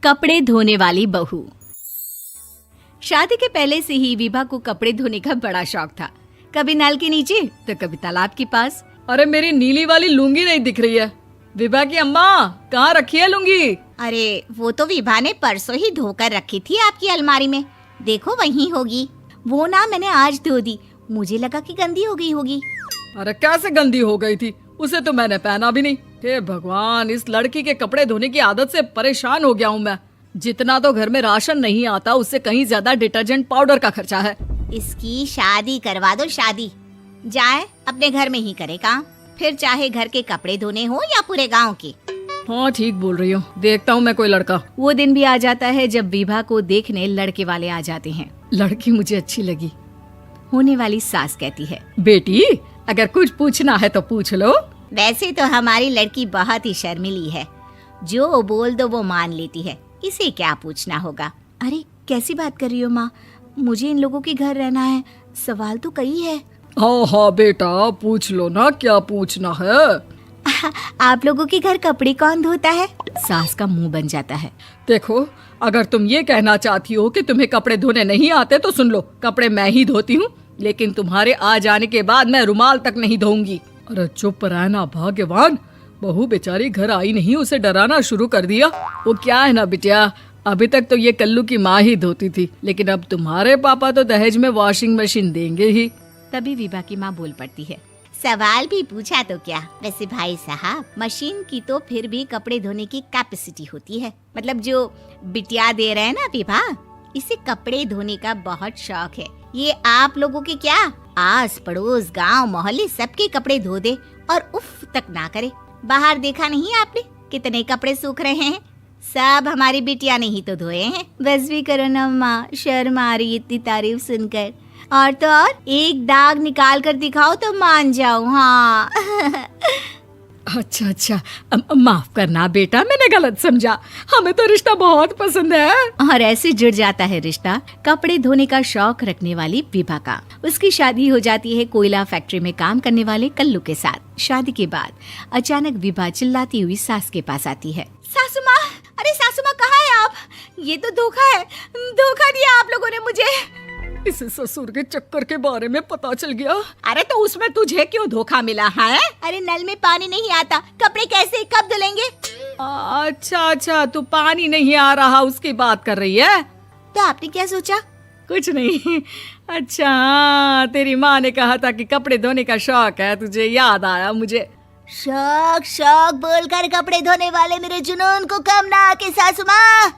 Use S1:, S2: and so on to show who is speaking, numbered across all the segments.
S1: कपड़े धोने वाली बहू। शादी के पहले से ही विभा को कपड़े धोने का बड़ा शौक था। कभी नल के नीचे तो कभी तालाब के पास।
S2: अरे मेरी नीली वाली लुंगी नहीं दिख रही है। विभा की अम्मा, कहाँ रखी है लुंगी?
S3: अरे वो तो विभा ने परसों ही धोकर रखी थी आपकी अलमारी में, देखो वहीं होगी। वो ना मैंने आज धो दी, मुझे लगा कि गंदी हो गई होगी।
S2: अरे कैसे गंदी हो गई थी, उसे तो मैंने पहना भी नहीं। हे भगवान, इस लड़की के कपड़े धोने की आदत से परेशान हो गया हूँ मैं। जितना तो घर में राशन नहीं आता, उससे कहीं ज्यादा डिटर्जेंट पाउडर का खर्चा है।
S3: इसकी शादी करवा दो, शादी जाए अपने घर में ही करे काम, फिर चाहे घर के कपड़े धोने हो या पूरे गांव के।
S2: हाँ ठीक बोल रही हो, देखता हूँ मैं कोई लड़का।
S1: वो दिन भी आ जाता है जब विभा को देखने लड़के वाले आ जाते हैं।
S2: लड़की मुझे अच्छी लगी।
S1: होने वाली सास कहती है,
S2: बेटी अगर कुछ पूछना है तो पूछ लो।
S3: वैसे तो हमारी लड़की बहुत ही शर्मीली है, जो बोल दो वो मान लेती है, इसे क्या पूछना होगा।
S1: अरे कैसी बात कर रही हो माँ, मुझे इन लोगों के घर रहना है, सवाल तो कई है।
S2: हाँ हाँ बेटा, पूछ लो ना, क्या पूछना है।
S1: आप लोगों के घर कपड़े कौन धोता है? सास का मुंह बन जाता है।
S2: देखो, अगर तुम ये कहना चाहती हो कि तुम्हें कपड़े धोने नहीं आते तो सुन लो, कपड़े मैं ही धोती हूँ, लेकिन तुम्हारे आ जाने के बाद मैं रुमाल तक नहीं धोऊंगी। अरे चुप रहना भाग्यवान, बहू बेचारी घर आई नहीं, उसे डराना शुरू कर दिया। वो क्या है ना बिटिया, अभी तक तो ये कल्लू की माँ ही धोती थी, लेकिन अब तुम्हारे पापा तो दहेज में वॉशिंग मशीन देंगे ही।
S1: तभी विभा की माँ बोल पड़ती है,
S3: सवाल भी पूछा तो क्या। वैसे भाई साहब, मशीन की तो फिर भी कपड़े धोने की कैपेसिटी होती है। मतलब जो बिटिया दे रहे हैं ना विभा, इसे कपड़े धोने का बहुत शौक है। ये आप लोगों के क्या, आस पड़ोस गांव मोहल्ले सबके कपड़े धो दे और उफ तक ना करे। बाहर देखा नहीं आपने कितने कपड़े सूख रहे हैं, सब हमारी बिटिया ने ही तो धोए हैं।
S1: बस भी करो ना माँ, शर्म आ रही इतनी तारीफ सुनकर। और तो और एक दाग निकाल कर दिखाओ तो मान जाऊं। हाँ
S2: अच्छा, माफ करना बेटा, मैंने गलत समझा। हमें तो रिश्ता बहुत पसंद है।
S1: और ऐसे जुड़ जाता है रिश्ता कपड़े धोने का शौक रखने वाली विभा का। उसकी शादी हो जाती है कोयला फैक्ट्री में काम करने वाले कल्लू के साथ। शादी के बाद अचानक विभा चिल्लाती हुई सास के पास आती है।
S3: सासू माँ, अरे सासू माँ कहाँ है आप? ये तो धोखा है, धोखा दिया आप लोगों ने मुझे।
S2: इसे ससुर के चक्कर के बारे में पता चल गया।
S3: अरे तो उसमें तुझे क्यों धोखा मिला है? अरे नल में पानी नहीं आता, कपड़े कैसे कब धुलेंगे?
S2: अच्छा, तू पानी नहीं आ रहा उसकी बात कर रही है।
S3: तो आपने क्या सोचा?
S2: कुछ नहीं। अच्छा, तेरी माँ ने कहा था कि कपड़े धोने का शौक है तुझे, याद आया मुझे।
S3: शौक बोलकर कपड़े धोने वाले मेरे जुनून को कम ना आके सासू माँ,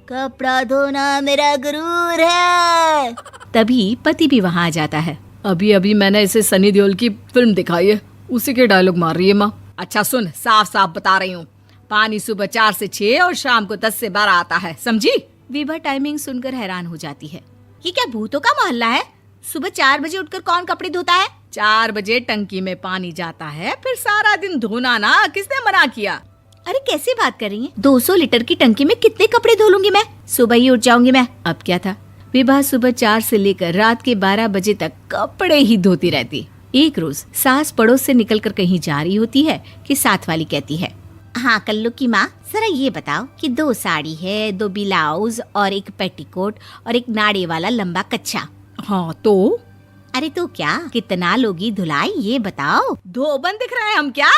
S3: कपड़ा धोना मेरा गुरूर है।
S1: तभी पति भी वहाँ आ जाता है।
S2: अभी मैंने इसे सनी देओल की फिल्म दिखाई है, उसी के डायलॉग मार रही है माँ। अच्छा सुन, साफ साफ बता रही हूँ, पानी सुबह 4 से 6 और शाम को 10 से 12 आता है, समझी?
S1: विभा टाइमिंग सुनकर हैरान हो जाती है।
S3: ये क्या भूतों का मोहल्ला है? सुबह 4 बजे उठकर कौन कपड़े धोता है?
S2: 4 बजे टंकी में पानी जाता है, फिर सारा दिन धोना ना, किसने मना किया?
S3: अरे कैसी बात कर रही हैं?
S1: 200 लीटर की टंकी में कितने कपड़े धो लूंगी मैं, सुबह ही उठ जाऊंगी मैं। अब क्या था, विभा सुबह 4 से लेकर रात के 12 बजे तक कपड़े ही धोती रहती। एक रोज सास पड़ोस से निकलकर कहीं जा रही होती है कि साथ वाली कहती है,
S3: हाँ कल्लू की माँ, जरा ये बताओ कि 2 साड़ी है, 2 ब्लाउज और एक पेटीकोट और एक नाड़े वाला लंबा कच्छा।
S2: हाँ तो?
S3: अरे तो क्या, कितना लोगी धुलाई ये बताओ।
S2: धोबन दिख रहे हैं हम क्या?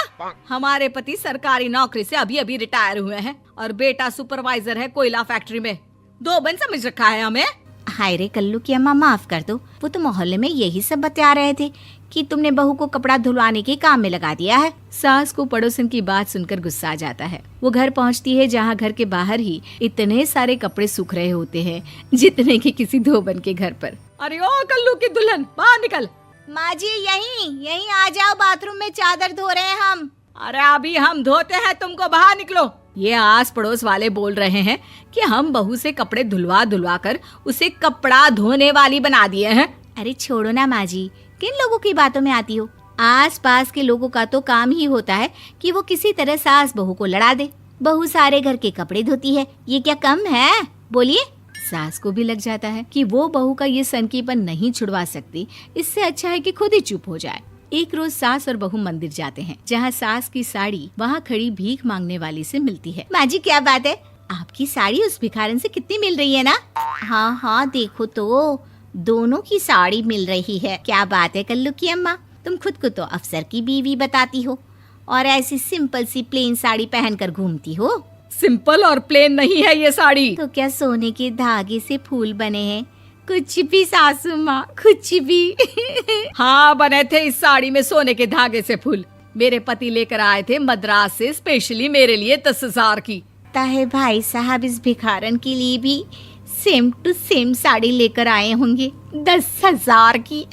S2: हमारे पति सरकारी नौकरी से अभी रिटायर हुए हैं और बेटा सुपरवाइजर है कोयला फैक्ट्री में। धोबन समझ रखा है हमें?
S3: हाय रे कल्लू की अम्मा, माफ कर दो, वो तो मोहल्ले में यही सब बता रहे थे कि तुमने बहू को कपड़ा धुलवाने के काम में लगा दिया है।
S1: सास को पड़ोसन की बात सुनकर गुस्सा आ जाता है। वो घर पहुंचती है जहां घर के बाहर ही इतने सारे कपड़े सूख रहे होते हैं जितने कि किसी धोबन के घर पर।
S2: अरे ओ कल्लू की दुल्हन, बाहर निकल।
S3: माँ जी यहीं आ जाओ, बाथरूम में चादर धो रहे हैं हम।
S2: अरे अभी हम धोते हैं, तुमको बाहर निकलो। ये आस पड़ोस वाले बोल रहे हैं कि हम बहू से कपड़े धुलवा कर उसे कपड़ा धोने वाली बना दिए हैं।
S3: अरे छोड़ो ना माँ जी, किन लोगों की बातों में आती हो? आस पास के लोगों का तो काम ही होता है कि वो किसी तरह सास बहू को लड़ा दे। बहू सारे घर के कपड़े धोती है, ये क्या कम है? बोलिए।
S1: सास को भी लग जाता है कि वो बहू का ये सनकीपन नहीं छुड़वा सकती, इससे अच्छा है कि खुद ही चुप हो जाए। एक रोज सास और बहू मंदिर जाते हैं, जहाँ सास की साड़ी वहाँ खड़ी भीख मांगने वाली से मिलती है।
S3: माँ जी क्या बात है, आपकी साड़ी उस भिखारन से कितनी मिल रही है ना? हाँ हाँ देखो तो दोनों की साड़ी मिल रही है। क्या बात है कल्लू की अम्मा, तुम खुद को तो अफसर की बीवी बताती हो और ऐसी सिंपल सी प्लेन साड़ी पहनकर घूमती हो।
S2: सिंपल और प्लेन नहीं है ये साड़ी।
S3: तो क्या सोने के धागे से फूल बने हैं? कुछ भी सासू माँ, कुछ भी।
S2: हाँ बने थे इस साड़ी में सोने के धागे से फूल। मेरे पति लेकर आए थे मद्रास से स्पेशली मेरे लिए 10,000 की।
S3: ताहे भाई साहब इस भिखारन के लिए भी सेम टू सेम साड़ी लेकर आए होंगे 10,000 की।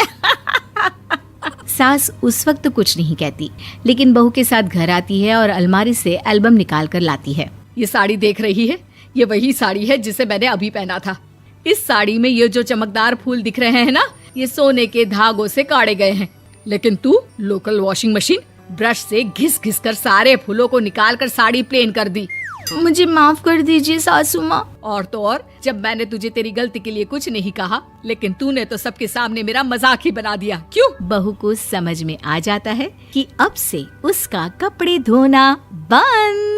S1: सास उस वक्त तो कुछ नहीं कहती, लेकिन बहू के साथ घर आती है और अलमारी से एल्बम निकाल कर लाती है।
S2: ये साड़ी देख रही है, ये वही साड़ी है जिसे मैंने अभी पहना था। इस साड़ी में ये जो चमकदार फूल दिख रहे हैं ना, ये सोने के धागों से काढ़े गए हैं। लेकिन तू लोकल वॉशिंग मशीन ब्रश से घिस घिस कर सारे फूलों को निकाल कर साड़ी प्लेन कर दी।
S1: मुझे माफ कर दीजिए सासू माँ।
S2: और तो और, जब मैंने तुझे तेरी गलती के लिए कुछ नहीं कहा, लेकिन तूने तो सबके सामने मेरा मजाक ही बना दिया। क्यों?
S1: बहू को समझ में आ जाता है कि अब से उसका कपड़े धोना बंद।